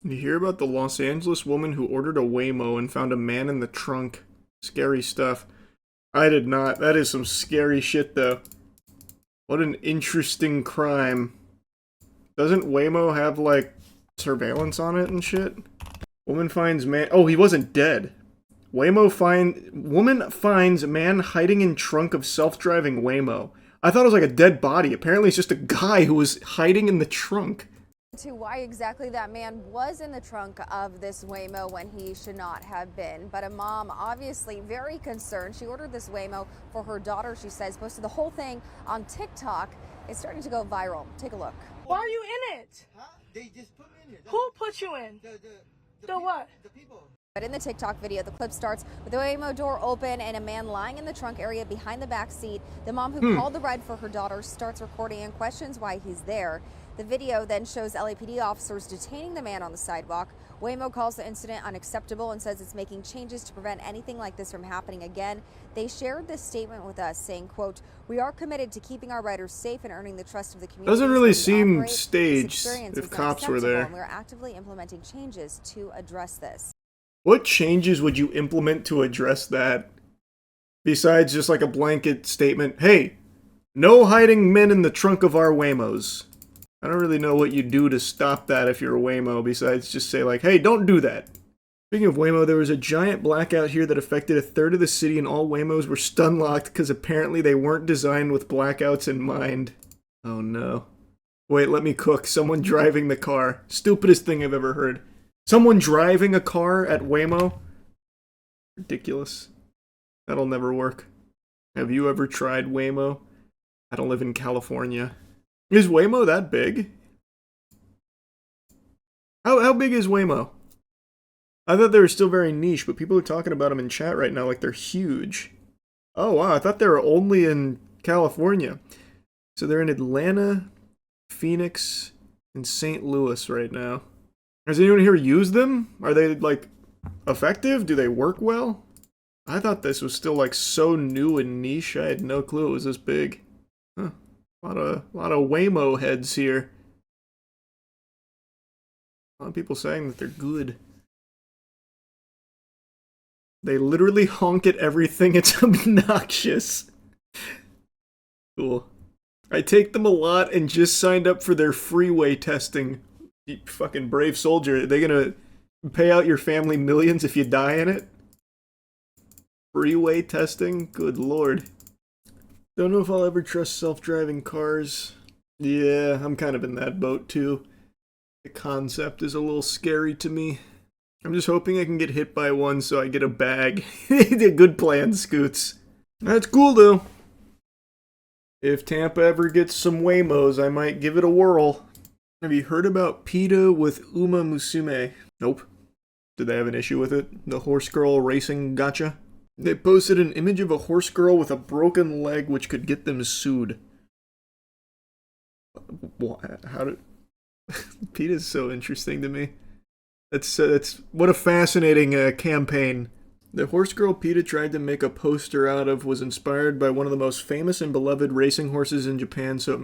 You hear about the Los Angeles woman who ordered a Waymo and found a man in the trunk? Scary stuff. I did not. That is some scary shit, though. What an interesting crime. Doesn't Waymo have, like, surveillance on it and shit? Woman finds man. Oh, he wasn't dead. Woman finds man hiding in trunk of self-driving Waymo. I thought it was like a dead body. Apparently, it's just a guy who was hiding in the trunk. To why exactly that man was in the trunk of this Waymo when he should not have been. But a mom obviously very concerned. She ordered this Waymo for her daughter, she says, posted the whole thing on TikTok. It's starting to go viral. Take a look. Why are you in it? Huh? They just put me in here. Who put you in? The what? The people. But in the TikTok video, the clip starts with the Waymo door open and a man lying in the trunk area behind the back seat. The mom who called the ride for her daughter starts recording and questions why he's there. The video then shows LAPD officers detaining the man on the sidewalk. Waymo calls the incident unacceptable and says it's making changes to prevent anything like this from happening again. They shared this statement with us saying, quote, "We are committed to keeping our riders safe and earning the trust of the community." Doesn't really seem staged if cops were there. And we're actively implementing changes to address this. What changes would you implement to address that? Besides just like a blanket statement, hey, no hiding men in the trunk of our Waymos. I don't really know what you do to stop that if you're a Waymo, besides just say like, hey, don't do that. Speaking of Waymo, there was a giant blackout here that affected a third of the city and all Waymos were stun locked because apparently they weren't designed with blackouts in mind. Oh no. Wait, let me cook. Someone driving the car. Stupidest thing I've ever heard. Someone driving a car at Waymo? Ridiculous. That'll never work. Have you ever tried Waymo? I don't live in California. Is Waymo that big? How big is Waymo? I thought they were still very niche, but people are talking about them in chat right now like they're huge. Oh wow, I thought they were only in California. So they're in Atlanta, Phoenix, and St. Louis right now. Has anyone here used them? Are they, like, effective? Do they work well? I thought this was still, like, so new and niche. I had no clue it was this big. Huh. A lot of Waymo heads here. A lot of people saying that they're good. They literally honk at everything. It's obnoxious. Cool. I take them a lot and just signed up for their freeway testing. You fucking brave soldier. Are they gonna pay out your family millions if you die in it? Freeway testing? Good lord. Don't know if I'll ever trust self-driving cars. Yeah, I'm kind of in that boat too. The concept is a little scary to me. I'm just hoping I can get hit by one so I get a bag. A good plan, Scoots. That's cool though. If Tampa ever gets some Waymos, I might give it a whirl. Have you heard about Peta with Uma Musume? Nope. Did they have an issue with it? The horse girl racing gotcha? They posted an image of a horse girl with a broken leg which could get them sued. What? How did... Peta's so interesting to me. That's what a fascinating campaign. The horse girl Peta tried to make a poster out of was inspired by one of the most famous and beloved racing horses in Japan, so it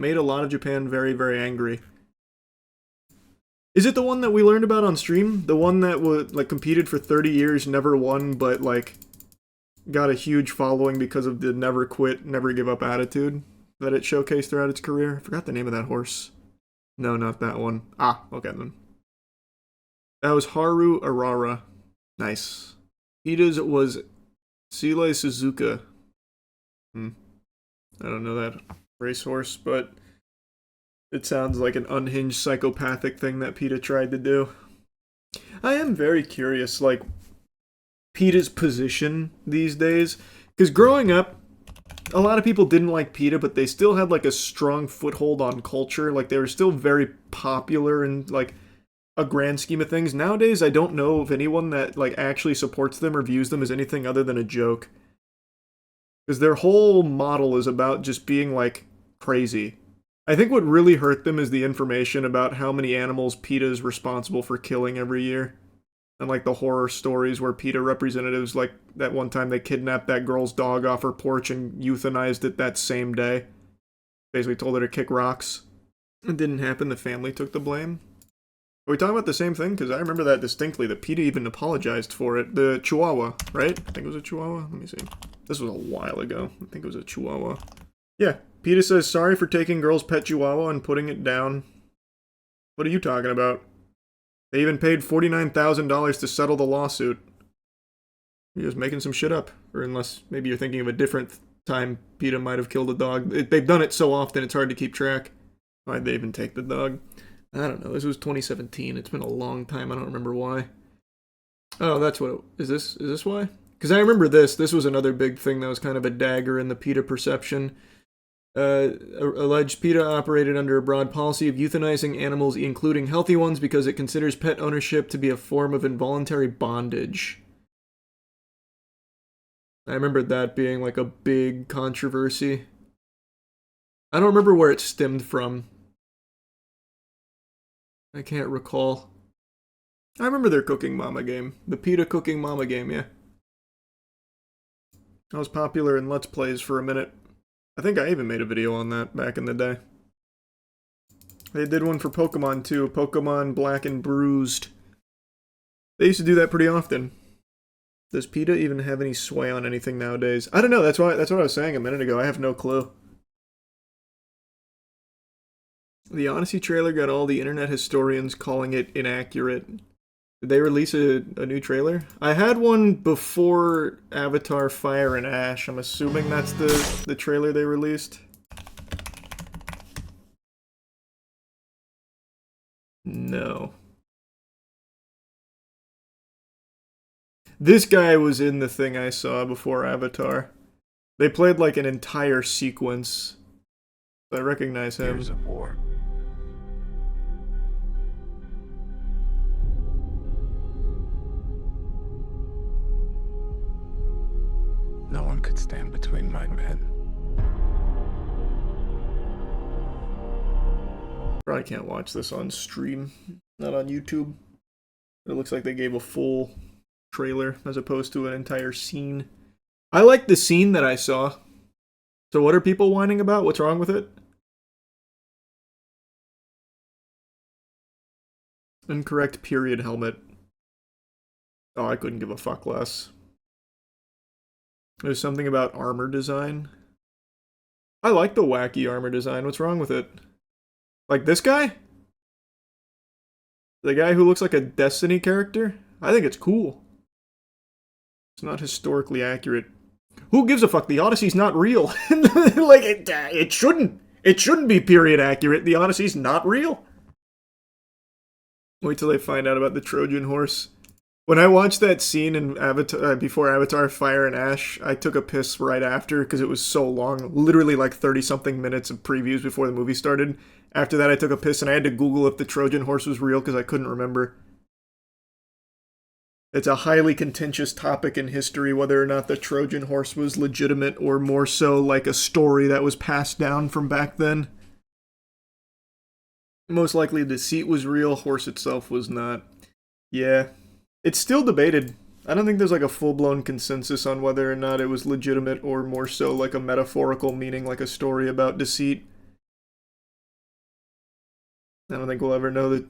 made a lot of Japan very, very angry. Is it the one that we learned about on stream? The one that was like competed for 30 years, never won, but like got a huge following because of the never quit, never give up attitude that it showcased throughout its career? I forgot the name of that horse. No, not that one. Ah, okay then. That was Haru Arara. Nice. Peta's was Seeley Suzuka. I don't know that racehorse, but it sounds like an unhinged psychopathic thing that Peta tried to do. I am very curious, like, Peta's position these days. Because growing up, a lot of people didn't like Peta, but they still had, like, a strong foothold on culture. Like, they were still very popular and, like, a grand scheme of things. Nowadays, I don't know of anyone that like actually supports them or views them as anything other than a joke. Because their whole model is about just being like crazy. I think what really hurt them is the information about how many animals PETA is responsible for killing every year. And like the horror stories where PETA representatives, like that one time they kidnapped that girl's dog off her porch and euthanized it that same day. Basically told her to kick rocks. It didn't happen, the family took the blame. Are we talking about the same thing? Because I remember that distinctly. That Peta even apologized for it. The Chihuahua, right? I think it was a Chihuahua. Let me see. This was a while ago. I think it was a Chihuahua. Yeah. Peta says, sorry for taking girl's pet Chihuahua and putting it down. What are you talking about? They even paid $49,000 to settle the lawsuit. You're just making some shit up. Or unless maybe you're thinking of a different time Peta might have killed a dog. They've done it so often it's hard to keep track. Why'd they even take the dog? I don't know. This was 2017. It's been a long time. I don't remember why. Oh, that's what is this why? Because I remember this. This was another big thing that was kind of a dagger in the Peta perception. Alleged Peta operated under a broad policy of euthanizing animals, including healthy ones, because it considers pet ownership to be a form of involuntary bondage. I remember that being like a big controversy. I don't remember where it stemmed from. I can't recall. I remember their Cooking Mama game. The Peta Cooking Mama game, yeah. That was popular in Let's Plays for a minute. I think I even made a video on that back in the day. They did one for Pokemon too. Pokemon Black and Bruised. They used to do that pretty often. Does Peta even have any sway on anything nowadays? I don't know. That's what I was saying a minute ago. I have no clue. The Odyssey trailer got all the internet historians calling it inaccurate. Did they release a new trailer? I had one before Avatar Fire and Ash. I'm assuming that's the trailer they released. No. This guy was in the thing I saw before Avatar. They played like an entire sequence. I recognize him. Years of war. No one could stand between my men. Probably can't watch this on stream, not on YouTube. It looks like they gave a full trailer as opposed to an entire scene. I like the scene that I saw. So what are people whining about? What's wrong with it? Incorrect period helmet. Oh, I couldn't give a fuck less. There's something about armor design. I like the wacky armor design. What's wrong with it? Like this guy? The guy who looks like a Destiny character? I think it's cool. It's not historically accurate. Who gives a fuck? The Odyssey's not real. Like, it shouldn't. It shouldn't be period accurate. The Odyssey's not real. Wait till they find out about the Trojan horse. When I watched that scene in Avatar, before Avatar Fire and Ash, I took a piss right after because it was so long. Literally like 30-something minutes of previews before the movie started. After that, I took a piss and I had to Google if the Trojan horse was real because I couldn't remember. It's a highly contentious topic in history whether or not the Trojan horse was legitimate or more so like a story that was passed down from back then. Most likely the deceit was real, horse itself was not. Yeah. It's still debated. I don't think there's like a full-blown consensus on whether or not it was legitimate or more so like a metaphorical meaning, like a story about deceit. I don't think we'll ever know the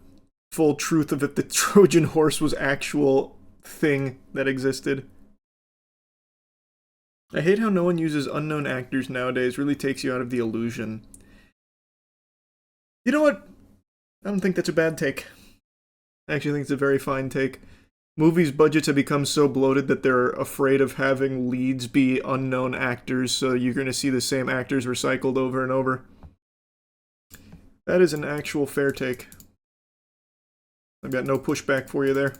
full truth of if the Trojan horse was actual thing that existed. I hate how no one uses unknown actors nowadays. Really takes you out of the illusion. You know what? I don't think that's a bad take. I actually think it's a very fine take. Movies' budgets have become so bloated that they're afraid of having leads be unknown actors, so you're going to see the same actors recycled over and over. That is an actual fair take. I've got no pushback for you there.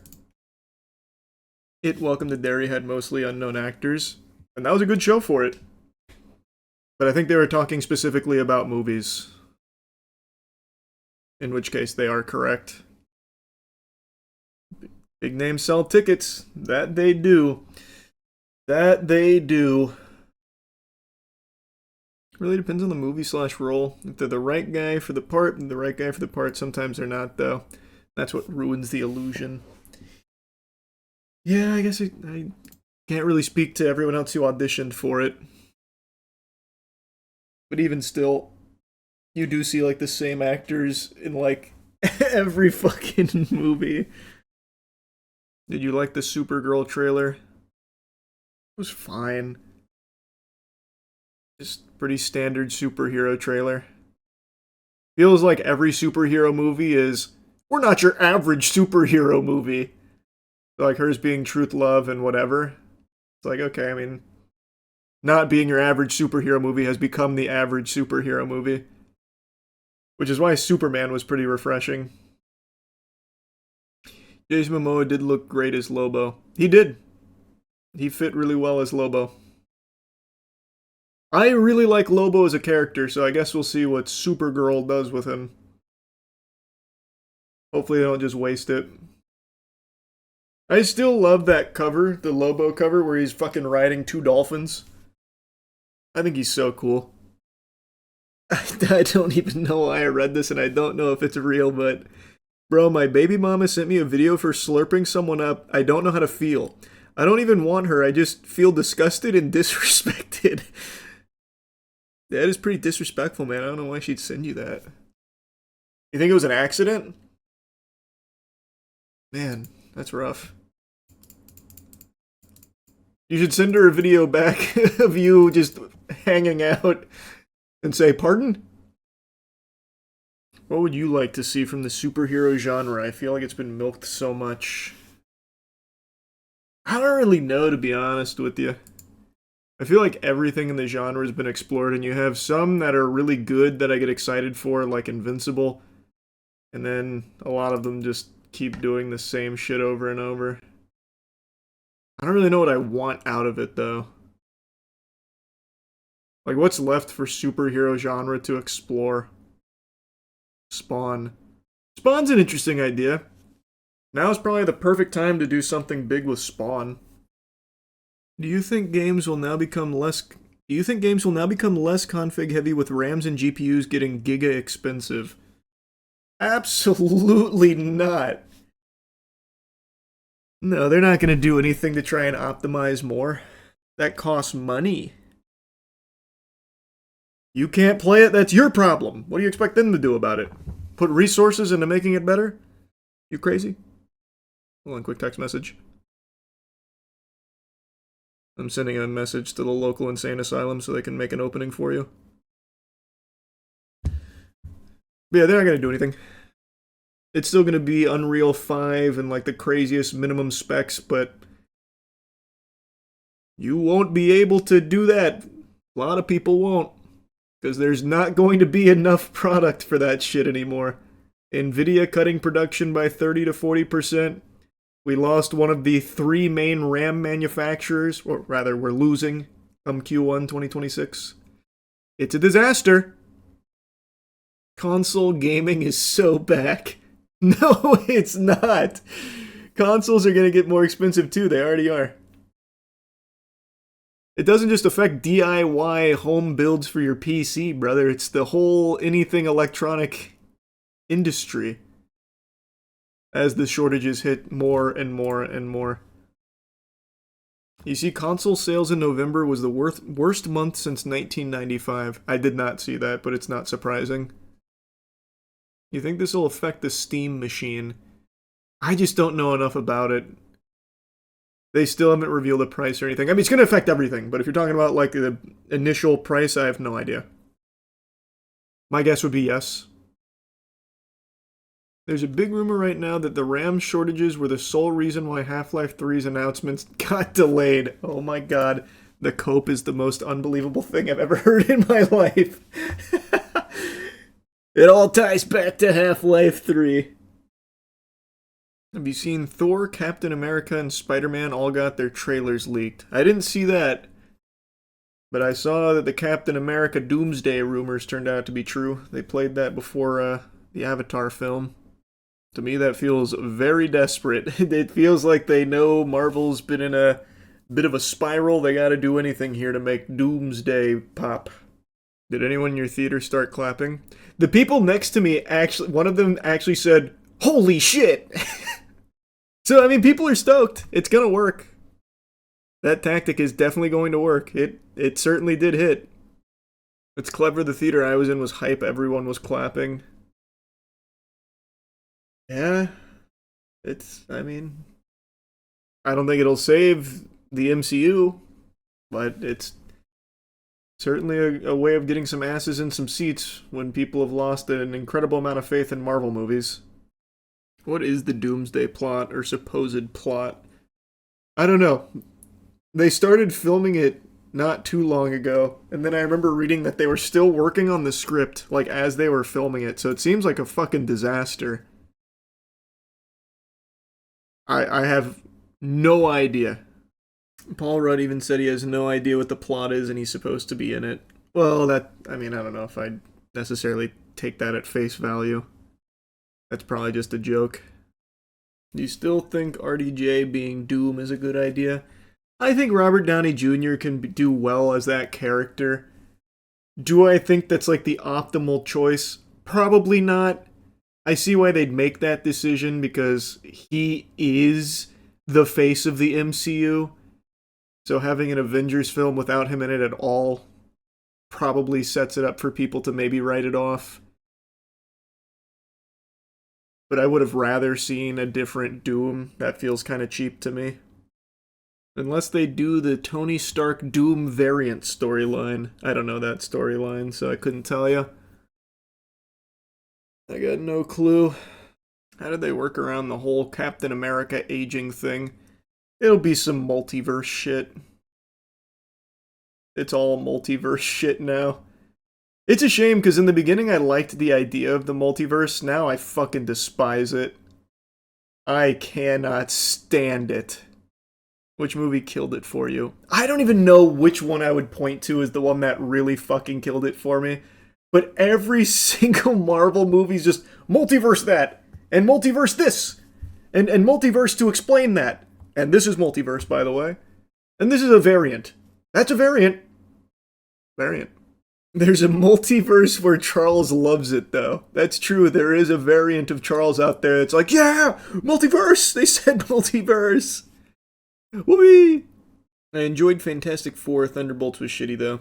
Welcome to Derry had mostly unknown actors, and that was a good show for it. But I think they were talking specifically about movies. In which case they are correct. Big names sell tickets. That they do. That they do. Really depends on the movie/role. If they're the right guy for the part, the right guy for the part. Sometimes they're not, though. That's what ruins the illusion. Yeah, I guess I can't really speak to everyone else who auditioned for it. But even still, you do see like the same actors in like Every fucking movie. Did you like the Supergirl trailer? It was fine. Just pretty standard superhero trailer. Feels like every superhero movie is, we're not your average superhero movie. Like hers being Truth, Love, and whatever. It's like, okay, I mean, not being your average superhero movie has become the average superhero movie. Which is why Superman was pretty refreshing. Jason Momoa did look great as Lobo. He did. He fit really well as Lobo. I really like Lobo as a character, so I guess we'll see what Supergirl does with him. Hopefully they don't just waste it. I still love that cover, the Lobo cover, where he's fucking riding 2 dolphins. I think he's so cool. I don't even know why I read this, and I don't know if it's real, but... Bro, my baby mama sent me a video for slurping someone up. I don't know how to feel. I don't even want her, I just feel disgusted and disrespected. That is pretty disrespectful, man. I don't know why she'd send you that. You think it was an accident? Man, that's rough. You should send her a video back of you just hanging out and say, pardon? What would you like to see from the superhero genre? I feel like it's been milked so much. I don't really know, to be honest with you. I feel like everything in the genre has been explored, and you have some that are really good that I get excited for, like Invincible. And then a lot of them just keep doing the same shit over and over. I don't really know what I want out of it, though. Like, what's left for superhero genre to explore? Spawn. Spawn's an interesting idea. Now is probably the perfect time to do something big with Spawn. Do you think games will now become less config heavy with RAMs and GPUs getting giga expensive? Absolutely not. No, they're not going to do anything to try and optimize more. That costs money. You can't play it, that's your problem. What do you expect them to do about it? Put resources into making it better? You crazy? Hold on, quick text message. I'm sending a message to the local insane asylum so they can make an opening for you. But yeah, they're not going to do anything. It's still going to be Unreal 5 and like the craziest minimum specs, but you won't be able to do that. A lot of people won't. Because there's not going to be enough product for that shit anymore. Nvidia cutting production by 30 to 40%. We lost one of the 3 main RAM manufacturers, or rather, we're losing come Q1 2026. It's a disaster. Console gaming is so back. No, it's not. Consoles are going to get more expensive too. They already are. It doesn't just affect DIY home builds for your PC, brother. It's the whole anything electronic industry. As the shortages hit more and more and more. You see, console sales in November was the worst month since 1995. I did not see that, but it's not surprising. You think this will affect the Steam machine? I just don't know enough about it. They still haven't revealed a price or anything. I mean, it's going to affect everything, but if you're talking about like the initial price, I have no idea. My guess would be yes. There's a big rumor right now that the RAM shortages were the sole reason why Half-Life 3's announcements got delayed. Oh my god. The cope is the most unbelievable thing I've ever heard in my life. It all ties back to Half-Life 3. Have you seen Thor, Captain America, and Spider-Man all got their trailers leaked? I didn't see that. But I saw that the Captain America Doomsday rumors turned out to be true. They played that before the Avatar film. To me, that feels very desperate. It feels like they know Marvel's been in a bit of a spiral. They gotta do anything here to make Doomsday pop. Did anyone in your theater start clapping? The people next to me actually, one of them actually said, "Holy shit!" So, I mean, people are stoked. It's gonna work. That tactic is definitely going to work. It certainly did hit. It's clever. The theater I was in was hype. Everyone was clapping. Yeah, I mean, I don't think it'll save the MCU, but it's certainly a way of getting some asses in some seats when people have lost an incredible amount of faith in Marvel movies. What is the Doomsday plot or supposed plot? I don't know. They started filming it not too long ago, and then I remember reading that they were still working on the script, like, as they were filming it, so it seems like a fucking disaster. I have no idea. Paul Rudd even said he has no idea what the plot is and he's supposed to be in it. Well, I don't know if I'd necessarily take that at face value. That's probably just a joke. Do you still think RDJ being Doom is a good idea? I think Robert Downey Jr. can do well as that character. Do I think that's like the optimal choice? Probably not. I see why they'd make that decision because he is the face of the MCU. So having an Avengers film without him in it at all probably sets it up for people to maybe write it off. But I would have rather seen a different Doom. That feels kind of cheap to me. Unless they do the Tony Stark Doom variant storyline. I don't know that storyline, so I couldn't tell you. I got no clue. How did they work around the whole Captain America aging thing? It'll be some multiverse shit. It's all multiverse shit now. It's a shame because in the beginning I liked the idea of the multiverse. Now I fucking despise it. I cannot stand it. Which movie killed it for you? I don't even know which one I would point to as the one that really fucking killed it for me. But every single Marvel movie's just multiverse that, and multiverse this, and multiverse to explain that. And this is multiverse, by the way. And this is a variant. That's a variant. Variant. There's a multiverse where Charles loves it, though. That's true. There is a variant of Charles out there that's like, yeah, multiverse! They said multiverse! Whoopee! I enjoyed Fantastic Four. Thunderbolts was shitty, though.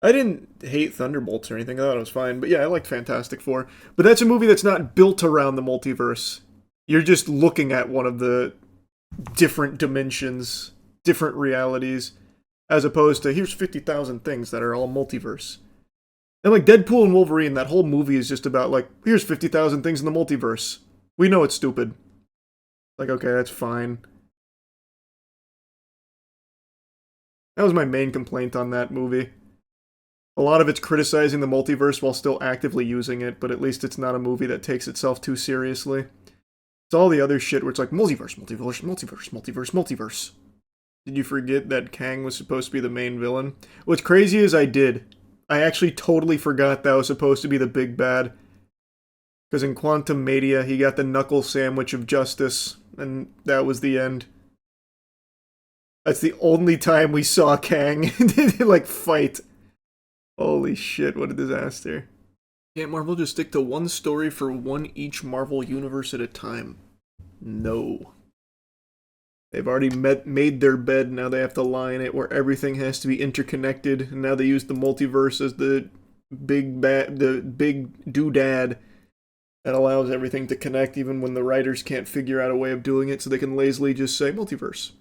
I didn't hate Thunderbolts or anything. I thought it was fine. But yeah, I liked Fantastic Four. But that's a movie that's not built around the multiverse. You're just looking at one of the different dimensions, different realities, as opposed to here's 50,000 things that are all multiverse. And like Deadpool and Wolverine, that whole movie is just about like, here's 50,000 things in the multiverse. We know it's stupid. Like, okay, that's fine. That was my main complaint on that movie. A lot of it's criticizing the multiverse while still actively using it, but at least it's not a movie that takes itself too seriously. It's all the other shit where it's like, multiverse, multiverse, multiverse, multiverse, multiverse. Did you forget that Kang was supposed to be the main villain? What's crazy is I did. I actually totally forgot that was supposed to be the big bad. Because in Quantum Mania, he got the knuckle sandwich of justice, and that was the end. That's the only time we saw Kang, like, fight. Holy shit, what a disaster. Can't Marvel just stick to one story for one each Marvel universe at a time? No. They've already made their bed, now they have to lie in it where everything has to be interconnected, and now they use the multiverse as the big doodad that allows everything to connect even when the writers can't figure out a way of doing it, so they can lazily just say multiverse.